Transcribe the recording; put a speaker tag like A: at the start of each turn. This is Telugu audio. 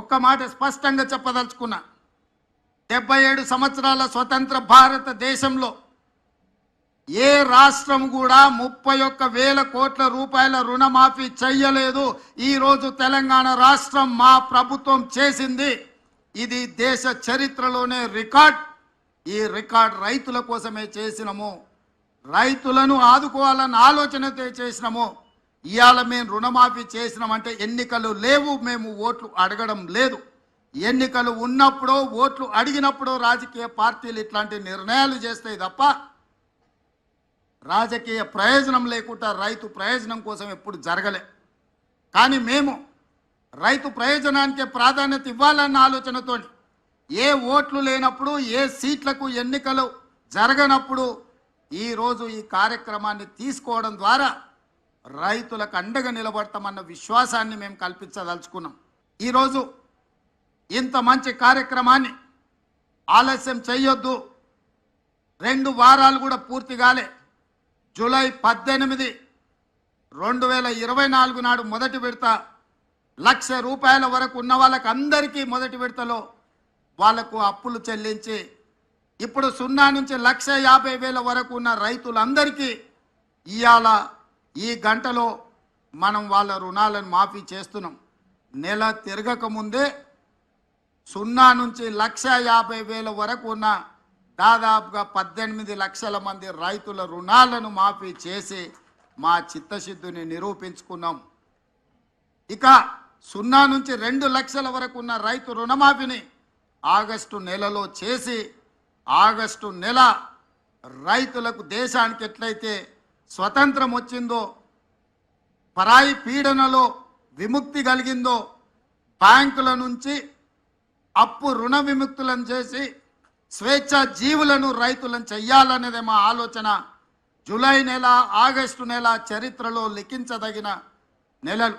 A: ఒక్క మాట స్పష్టంగా చెప్పదలుచుకున్నా. 77 సంవత్సరాల స్వతంత్ర భారతదేశంలో ఏ రాష్ట్రం కూడా 31,000 కోట్ల రూపాయల రుణమాఫీ చెయ్యలేదు. ఈరోజు తెలంగాణ రాష్ట్రం మా ప్రభుత్వం చేసింది. ఇది దేశ చరిత్రలోనే రికార్డ్. ఈ రికార్డ్ రైతుల కోసమే చేసినాము, రైతులను ఆదుకోవాలన్న ఆలోచనతో చేసినాము. ఇవాళ మేము రుణమాఫీ చేసినామంటే ఎన్నికలు లేవు, మేము ఓట్లు అడగడం లేదు. ఎన్నికలు ఉన్నప్పుడు ఓట్లు అడిగినప్పుడు రాజకీయ పార్టీలు ఇట్లాంటి నిర్ణయాలు చేస్తాయి తప్ప రాజకీయ ప్రయోజనం లేకుండా రైతు ప్రయోజనం కోసం ఎప్పుడు జరగలే. కానీ మేము రైతు ప్రయోజనానికే ప్రాధాన్యత ఇవ్వాలన్న ఆలోచనతో ఏ ఓట్లు లేనప్పుడు ఏ సీట్లకు ఎన్నికలు జరగనప్పుడు ఈరోజు ఈ కార్యక్రమాన్ని తీసుకోవడం ద్వారా రైతులకు అండగా నిలబడతామన్న విశ్వాసాన్ని మేము కల్పించదలుచుకున్నాం. ఈరోజు ఇంత మంచి కార్యక్రమాన్ని ఆలస్యం చేయొద్దు. 2 వారాలు కూడా పూర్తి కాలే. జూలై 18, 2024 నాడు మొదటి విడత 1,00,000 రూపాయల వరకు ఉన్న వాళ్ళకి అందరికీ మొదటి విడతలో వాళ్లకు అప్పులు చెల్లించి ఇప్పుడు 0 నుంచి 1,50,000 వరకు ఉన్న రైతులందరికీ ఇవాళ ఈ గంటలో మనం వాళ్ళ రుణాలను మాఫీ చేస్తున్నాం. నెల తిరగక ముందే 0 నుంచి 1,50,000 వరకు ఉన్న దాదాపుగా 18 లక్షల మంది రైతుల రుణాలను మాఫీ చేసి మా చిత్తశుద్ధిని నిరూపించుకున్నాం. ఇక 0 నుంచి 2 లక్షల వరకు ఉన్న రైతు రుణమాఫీని ఆగస్టు నెలలో చేసి ఆగస్టు నెల రైతులకు దేశానికి ఎట్లయితే స్వతంత్రం వచ్చిందో, పరాయి పీడనలో విముక్తి కలిగిందో, బ్యాంకుల నుంచి అప్పు రుణ విముక్తులను చేసి స్వేచ్ఛ జీవులను రైతులను చెయ్యాలనేదే మా ఆలోచన. జూలై నెల, ఆగస్టు నెల చరిత్రలో లిఖించదగిన నెలలు.